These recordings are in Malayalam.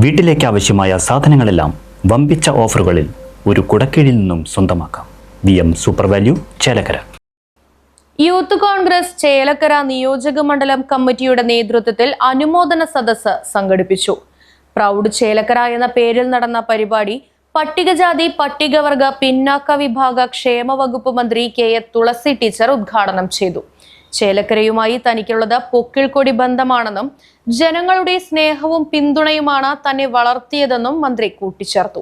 വീട്ടിലേക്ക് ആവശ്യമായ സാധനങ്ങളെല്ലാം വമ്പിച്ച ഓഫറുകളിൽ ഒരു കുടക്കീഴിൽ നിന്നും സ്വന്തമാക്കാം. VM super value, Chelakkara. Youth Congress Chelakkara നിയോജക മണ്ഡലം കമ്മിറ്റിയുടെ നേതൃത്വത്തിൽ അനുമോദന സദസ്സ് സംഘടിപ്പിച്ചു. പ്രൗഡ് ചേലക്കര എന്ന പേരിൽ നടന്ന പരിപാടി പട്ടികജാതി പട്ടികവർഗ പിന്നാക്ക വിഭാഗ ക്ഷേമ വകുപ്പ് മന്ത്രി KA തുളസി ടീച്ചർ ഉദ്ഘാടനം ചെയ്തു. ചേലക്കരയുമായി തനിക്കുള്ളത് പൊക്കിൾക്കൊടി ബന്ധമാണെന്നും ജനങ്ങളുടെ സ്നേഹവും പിന്തുണയുമാണ് തന്നെ വളർത്തിയതെന്നും മന്ത്രി കൂട്ടിച്ചേർത്തു.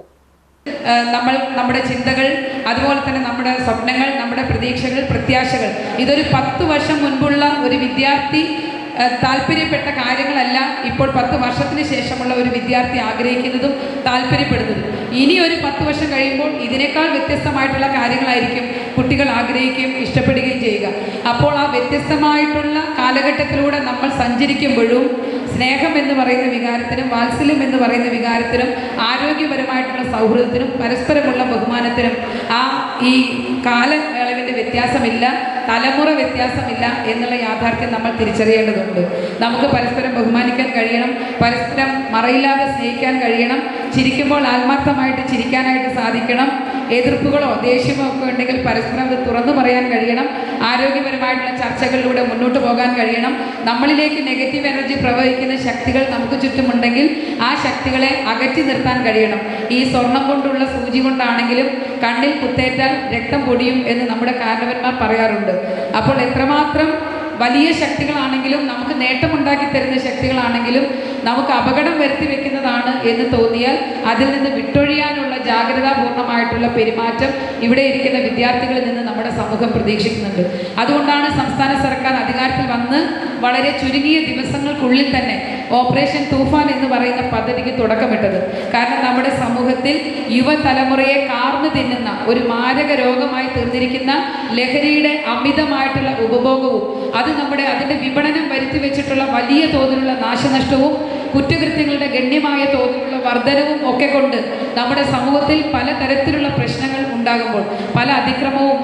നമ്മുടെ ചിന്തകൾ, അതുപോലെ തന്നെ നമ്മുടെ സ്വപ്നങ്ങൾ, നമ്മുടെ പ്രതീക്ഷകൾ, പ്രത്യാശകൾ, ഇതൊരു 10 വർഷം മുൻപുള്ള ഒരു വിദ്യാർത്ഥി താല്പര്യപ്പെട്ട കാര്യങ്ങളല്ല ഇപ്പോൾ 10 വർഷത്തിന് ശേഷമുള്ള ഒരു വിദ്യാർത്ഥി ആഗ്രഹിക്കുന്നതും താല്പര്യപ്പെടുന്നതും. ഇനി ഒരു 10 വർഷം കഴിയുമ്പോൾ ഇതിനേക്കാൾ വ്യത്യസ്തമായിട്ടുള്ള കാര്യങ്ങളായിരിക്കും കുട്ടികൾ ആഗ്രഹിക്കുകയും ഇഷ്ടപ്പെടുകയും ചെയ്യുക. അപ്പോൾ ആ വ്യത്യസ്തമായിട്ടുള്ള കാലഘട്ടത്തിലൂടെ നമ്മൾ സഞ്ചരിക്കുമ്പോഴും സ്നേഹം എന്ന് പറയുന്ന വികാരത്തിനും വാത്സല്യം എന്ന് പറയുന്ന വികാരത്തിനും ആരോഗ്യപരമായിട്ടുള്ള സൗഹൃദത്തിനും പരസ്പരമുള്ള ബഹുമാനത്തിനും ഈ കാലയളവിൻ്റെ വ്യത്യാസമില്ല, തലമുറ വ്യത്യാസമില്ല എന്നുള്ള യാഥാർത്ഥ്യം നമ്മൾ തിരിച്ചറിയേണ്ടതുണ്ട്. നമുക്ക് പരസ്പരം ബഹുമാനിക്കാൻ കഴിയണം, പരസ്പരം മറയില്ലാതെ സ്നേഹിക്കാൻ കഴിയണം, ചിരിക്കുമ്പോൾ ആത്മാർത്ഥമായിട്ട് ചിരിക്കാനായിട്ട് സാധിക്കണം. എതിർപ്പുകളോ ദേഷ്യമോ ഒക്കെ ഉണ്ടെങ്കിൽ പരസ്പരം അത് തുറന്നു പറയാൻ കഴിയണം. ആരോഗ്യപരമായിട്ടുള്ള ചർച്ചകളിലൂടെ മുന്നോട്ട് പോകാൻ കഴിയണം. നമ്മളിലേക്ക് നെഗറ്റീവ് എനർജി പ്രവഹിക്കുന്ന ശക്തികൾ നമുക്ക് ചുറ്റുമുണ്ടെങ്കിൽ ആ ശക്തികളെ അകറ്റി നിർത്താൻ കഴിയണം. ഈ സ്വർണം കൊണ്ടുള്ള സൂചി കൊണ്ടാണെങ്കിലും കണ്ണിൽ കുത്തേറ്റാൽ രക്തം പൊടിയും എന്ന് നമ്മുടെ കാരണവന്മാർ പറയാറുണ്ട്. അപ്പോൾ എത്രമാത്രം വലിയ ശക്തികളാണെങ്കിലും, നമുക്ക് നേട്ടമുണ്ടാക്കി തരുന്ന ശക്തികളാണെങ്കിലും നമുക്ക് അപകടം വരുത്തി വെക്കുന്നതാണ് എന്ന് തോന്നിയാൽ അതിൽ നിന്ന് വിട്ടൊഴിയാനുള്ള ജാഗ്രതാപൂർണമായിട്ടുള്ള പെരുമാറ്റം ഇവിടെ ഇരിക്കുന്ന വിദ്യാർത്ഥികളിൽ നിന്ന് നമ്മുടെ സമൂഹം പ്രതീക്ഷിക്കുന്നുണ്ട്. അതുകൊണ്ടാണ് സംസ്ഥാന സർക്കാർ അധികാരത്തിൽ വന്ന് വളരെ ചുരുങ്ങിയ ദിവസങ്ങൾക്കുള്ളിൽ തന്നെ ഓപ്പറേഷൻ തൂഫാൻ എന്ന് പറയുന്ന പദ്ധതിക്ക് തുടക്കമിട്ടത്. കാരണം നമ്മുടെ സമൂഹത്തിൽ യുവതലമുറയെ കാർന്നു തിന്നുന്ന ഒരു മാരക രോഗമായി തീർന്നിരിക്കുന്ന ലഹരിയുടെ അമിതമായിട്ടുള്ള ഉപഭോഗവും അതിൻ്റെ വിപണനം വരുത്തി വെച്ചിട്ടുള്ള വലിയ തോതിലുള്ള നാശനഷ്ടവും കുറ്റകൃത്യങ്ങളുടെ ഗണ്യമായ തോതിലുള്ള വർധനവും ഒക്കെ കൊണ്ട് നമ്മുടെ സമൂഹത്തിൽ പലതരത്തിലുള്ള പ്രശ്നങ്ങൾ ഉണ്ടാകുമ്പോൾ, പല അതിക്രമവും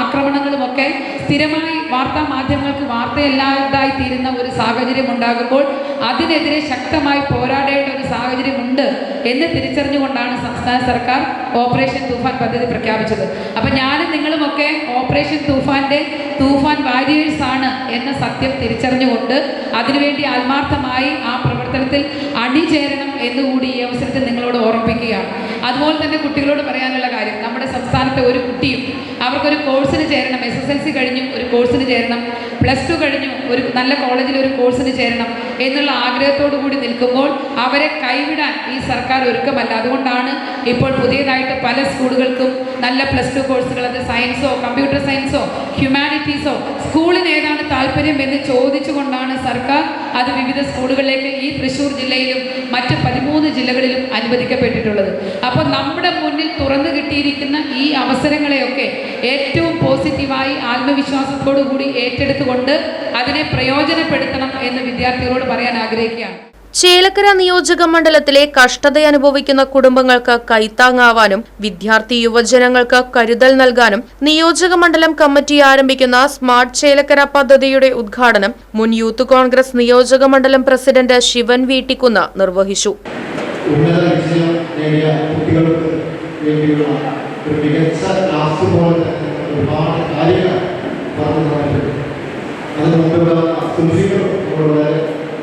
ആക്രമണങ്ങളും ഒക്കെ സ്ഥിരമായി വാർത്താ മാധ്യമങ്ങൾക്ക് വാർത്തയല്ലാതായി തീരുന്ന ഒരു സാഹചര്യം ഉണ്ടാകുമ്പോൾ അതിനെതിരെ ശക്തമായി പോരാടേണ്ട ഒരു സാഹചര്യമുണ്ട് എന്ന് തിരിച്ചറിഞ്ഞുകൊണ്ടാണ് സംസ്ഥാന സർക്കാർ ഓപ്പറേഷൻ തൂഫാൻ പദ്ധതി പ്രഖ്യാപിച്ചത്. അപ്പം ഞാനും നിങ്ങളുമൊക്കെ ഓപ്പറേഷൻ തൂഫാൻ്റെ തൂഫാൻ വാരിയേഴ്സ് ആണ് എന്ന സത്യം തിരിച്ചറിഞ്ഞുകൊണ്ട് അതിനുവേണ്ടി ആത്മാർത്ഥമായി ആ പ്രവർത്തനത്തിൽ അണിചേരണം എന്നുകൂടി ഈ അവസരത്തിൽ നിങ്ങളോട് ഓർമ്മിപ്പിക്കുകയാണ്. അതുപോലെ തന്നെ കുട്ടികളോട് പറയാനുള്ള കാര്യം, നമ്മുടെ സംസ്ഥാനത്തെ ഒരു കുട്ടിയും അവർക്കൊരു കോഴ്സിന് ചേരണം, SSLC കഴിഞ്ഞു ഒരു കോഴ്സിന് ചേരണം, +2 കഴിഞ്ഞു ഒരു നല്ല കോളേജിൽ ഒരു കോഴ്സിന് ചേരണം എന്നുള്ള ആഗ്രഹത്തോടു കൂടി നിൽക്കുമ്പോൾ അവരെ കൈവിടാൻ ഈ സർക്കാർ ഒരുക്കമല്ല. അതുകൊണ്ടാണ് ഇപ്പോൾ പുതിയതായിട്ട് പല സ്കൂളുകൾക്കും നല്ല +2 കോഴ്സുകൾ, അത് സയൻസോ കമ്പ്യൂട്ടർ സയൻസോ ഹ്യൂമാനിറ്റീസോ സ്കൂളിന് ഏതാണ് താല്പര്യം എന്ന് ചോദിച്ചുകൊണ്ടാണ് സർക്കാർ അത് വിവിധ സ്കൂളുകളിലേക്ക് ഈ തൃശ്ശൂർ ജില്ലയിലും മറ്റ് 13 ജില്ലകളിലും അനുവദിക്കപ്പെട്ടിട്ടുള്ളത്. അപ്പോൾ നമ്മുടെ മുന്നിൽ തുറന്നു കിട്ടിയിരിക്കുന്ന ഈ അവസരങ്ങളെയൊക്കെ ഏറ്റവും പോസിറ്റീവായി ആത്മവിശ്വാസത്തോടു കൂടി ഏറ്റെടുത്തുകൊണ്ട് അതിനെ പ്രയോജനപ്പെടുത്തണം എന്ന് വിദ്യാർത്ഥികളോട് പറയാൻ ആഗ്രഹിക്കുകയാണ്. ചേലക്കര നിയോജക മണ്ഡലത്തിലെ കഷ്ടതയനുഭവിക്കുന്ന കുടുംബങ്ങൾക്ക് കൈത്താങ്ങാവാനും വിദ്യാർത്ഥി യുവജനങ്ങൾക്ക് കരുതൽ നൽകാനും നിയോജക മണ്ഡലം കമ്മിറ്റി ആരംഭിക്കുന്ന സ്മാർട്ട് ചേലക്കര പദ്ധതിയുടെ ഉദ്ഘാടനം മുൻ യൂത്ത് കോൺഗ്രസ് നിയോജക മണ്ഡലം പ്രസിഡന്റ് ശിവൻ വീട്ടിക്കുന്ന് നിർവഹിച്ചു.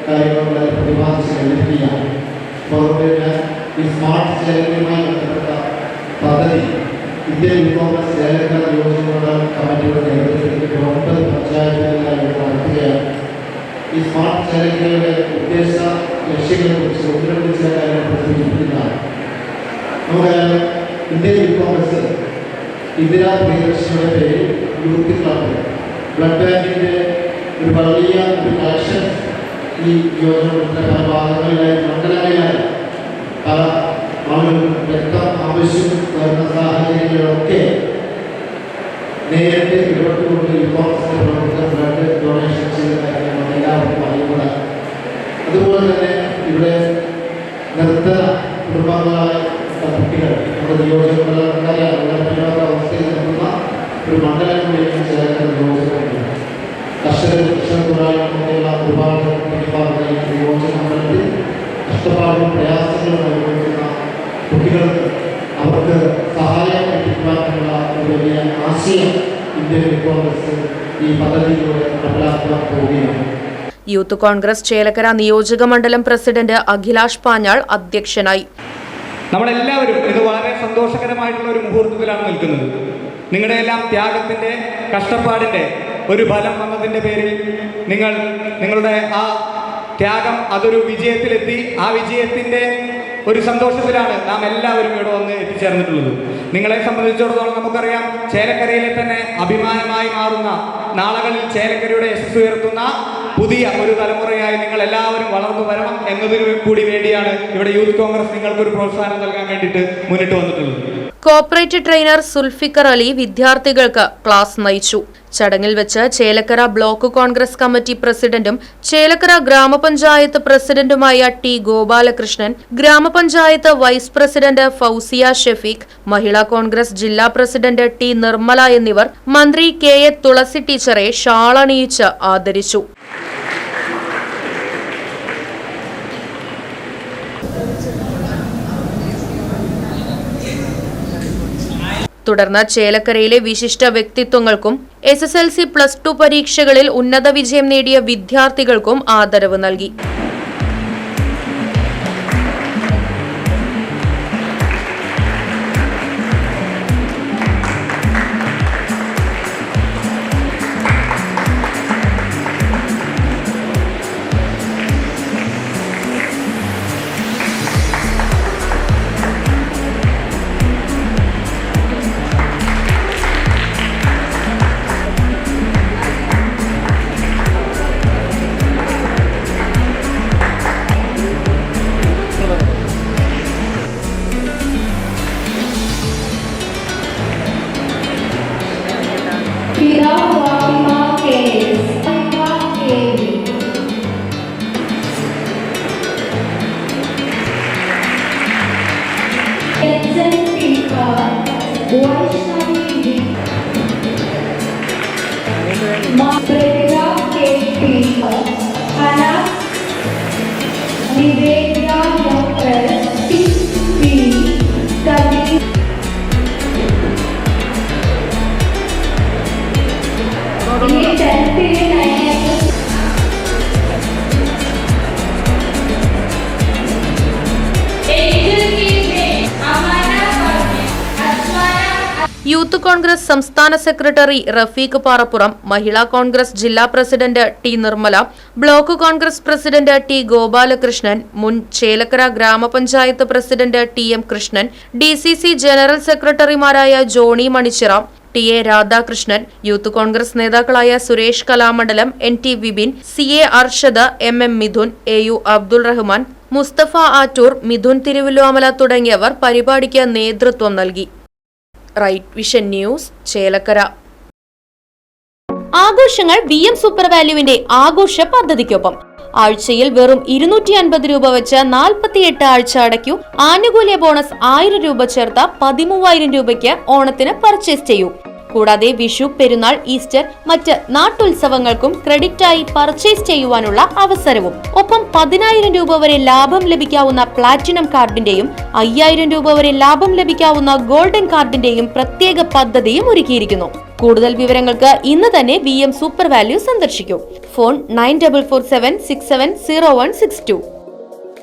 കാര്യങ്ങളെ പ്രതിപാദിച്ച് ലഭിക്കുകയാണ്. അതുകൊണ്ട് ഈ സ്മാർട്ട് ചേലക്കരയുമായി ബന്ധപ്പെട്ട പദ്ധതി ഇന്ത്യൻ യൂത്ത് കോൺഗ്രസ് ചേലക്കര നിയോജക മണ്ഡലം കമ്മിറ്റിയുടെ നേതൃത്വത്തിൽ 9 പഞ്ചായത്തുകളിലായി നടത്തുകയാണ്. ഈ സ്മാർട്ട് ചേലക്കരയുടെ ഉദ്ദേശ ലക്ഷ്യങ്ങളെക്കുറിച്ച് ഒന്നിനൊന്ന് ചില കാര്യങ്ങൾ പ്രതിഫലിപ്പിക്കുന്നതാണ്. നമുക്കറിയാം, ഇന്ത്യൻ യൂത്ത് കോൺഗ്രസ് ഇന്ദിരാ പ്രിയദർശിനിയുടെ പേരിൽ യൂത്ത് ക്ലബ് ബ്ലഡ് ബാങ്കിൻ്റെ ഒരു വലിയ ഒരു കളക്ഷൻ ഈ യോജനയുടെ പല ഭാഗങ്ങളിലായി മണ്ഡലങ്ങളിലായി പല ആളുകൾക്കും രക്തം ആവശ്യം വരുന്ന സാഹചര്യങ്ങളിലൊക്കെ നേരിട്ട് ഇടപെട്ടുകൊണ്ട് യൂത്ത് പ്രവർത്തകർ ബ്ലഡ് ഡൊണേഷൻ ചെയ്ത കാര്യങ്ങൾ എല്ലാവർക്കും അറിയുന്നതാണ്. അതുപോലെ തന്നെ ഇവിടെ നിർത്തന കുടുംബങ്ങളായ കുട്ടികൾ നമ്മുടെ നിയോജകമണ്ഡലങ്ങളെ അവസ്ഥയിൽ നിൽക്കുന്ന ഒരു മണ്ഡലം കൂടിയും ചേർക്കുന്ന നിയോജകമുണ്ട്. കർഷകരായുള്ള ഒരുപാട് നിയോജക മണ്ഡലത്തിൽ കഷ്ടപ്പാടും പ്രയാസങ്ങളും ഇന്ത്യൻ യൂത്ത് കോൺഗ്രസ് ഈ പദ്ധതിയിലൂടെ നടപ്പിലാക്കാൻ പോവുകയാണ്. യൂത്ത് കോൺഗ്രസ് ചേലക്കര നിയോജക മണ്ഡലം പ്രസിഡന്റ് അഖിലാഷ് പാഞ്ഞാൾ അധ്യക്ഷനായി. നമ്മളെല്ലാവരും ഇത് വളരെ സന്തോഷകരമായിട്ടുള്ള ഒരു മുഹൂർത്തത്തിലാണ് നിൽക്കുന്നത്. നിങ്ങളുടെ എല്ലാം ത്യാഗത്തിൻ്റെ, കഷ്ടപ്പാടിൻ്റെ ഒരു ഫലം വന്നതിൻ്റെ പേരിൽ നിങ്ങളുടെ ആ ത്യാഗം അതൊരു വിജയത്തിലെത്തി. ആ വിജയത്തിൻ്റെ ഒരു സന്തോഷത്തിലാണ് നാം എല്ലാവരും ഇവിടെ വന്ന് എത്തിച്ചേർന്നിട്ടുള്ളത്. നിങ്ങളെ സംബന്ധിച്ചിടത്തോളം നമുക്കറിയാം, ചേലക്കരയിലെ തന്നെ അഭിമാനമായി മാറുന്ന, നാളുകളിൽ ചേലക്കരയുടെ യശസ് ഉയർത്തുന്ന പുതിയ ഒരു തലമുറയായി നിങ്ങൾ എല്ലാവരും വളർന്നു വരണം എന്നതിനു കൂടി വേണ്ടിയാണ് ഇവിടെ യൂത്ത് കോൺഗ്രസ് നിങ്ങൾക്കൊരു പ്രോത്സാഹനം നൽകാൻ വേണ്ടിയിട്ട് മുന്നിട്ട് വന്നിട്ടുള്ളത്. കോർപ്പറേറ്റ് ട്രെയിനർ സുൽഫിക്കർ അലി വിദ്യാർത്ഥികൾക്ക് ക്ലാസ് നയിച്ചു. ചടങ്ങിൽ വെച്ച് ചേലക്കര ബ്ലോക്ക് കോൺഗ്രസ് കമ്മിറ്റി പ്രസിഡന്റും ചേലക്കര ഗ്രാമപഞ്ചായത്ത് പ്രസിഡന്റുമായ ടി ഗോപാലകൃഷ്ണൻ, ഗ്രാമപഞ്ചായത്ത് വൈസ് പ്രസിഡന്റ് ഫൗസിയ ഷെഫീഖ്, മഹിളാ കോൺഗ്രസ് ജില്ലാ പ്രസിഡന്റ് ടി നിർമ്മല എന്നിവർ മന്ത്രി കെ എ തുളസി ടീച്ചറെ ഷാളണിയിച്ച് ആദരിച്ചു. തുടർന്ന് ചേലക്കരയിലെ വിശിഷ്ട വ്യക്തിത്വങ്ങൾക്കും SSLC +2 പരീക്ഷകളിൽ ഉന്നത വിജയം നേടിയ വിദ്യാർത്ഥികൾക്കും ആദരവ് നൽകി. യൂത്ത് കോൺഗ്രസ് സംസ്ഥാന സെക്രട്ടറി റഫീഖ് പാറപ്പുറം, മഹിളാ കോൺഗ്രസ് ജില്ലാ president T Nirmala, block Congress president T Gopalakrishnan, മുൻ Chelakkara gramapanchayat president TM Krishnan, DCC general സെക്രട്ടറിമാരായ ജോണി മണിച്ചിറ, TA രാധാകൃഷ്ണൻ, യൂത്ത് കോൺഗ്രസ് നേതാക്കളായ Suresh Kalamandalam, NT Vipin, CA Arshad, MM Mithun, AU Abdul Rahman, Mustafa Attoor, Mithun Thiruvilwamala തുടങ്ങിയവർ പരിപാടിക്ക് നേതൃത്വം നൽകി. Right vision news, Chelakkara. ആഘോഷങ്ങൾ VM സൂപ്പർ വാല്യുവിന്റെ ആഘോഷ പദ്ധതിക്കൊപ്പം. ആഴ്ചയിൽ വെറും 250 രൂപ വെച്ച് 48 ആഴ്ച അടയ്ക്കൂ. ആനുകൂല്യ ബോണസ് 1000 രൂപ ചേർത്ത 13000 രൂപയ്ക്ക് ഓണത്തിന് പർച്ചേസ് ചെയ്യൂ. കൂടാതെ വിഷു, പെരുന്നാൾ, ഈസ്റ്റർ, മറ്റ് നാട്ടുത്സവങ്ങൾക്കും ക്രെഡിറ്റായി പർച്ചേസ് ചെയ്യുവാനുള്ള അവസരവും. ഒപ്പം 10000 രൂപ വരെ ലാഭം ലഭിക്കാവുന്ന പ്ലാറ്റിനം കാർഡിന്റെയും 5000 രൂപ വരെ ലാഭം ലഭിക്കാവുന്ന ഗോൾഡൻ കാർഡിന്റെയും പ്രത്യേക പദ്ധതിയും ഒരുക്കിയിരിക്കുന്നു. കൂടുതൽ വിവരങ്ങൾക്ക് ഇന്ന് തന്നെ VM സൂപ്പർ വാല്യൂ സന്ദർശിക്കൂ. ഫോൺ 9447670162.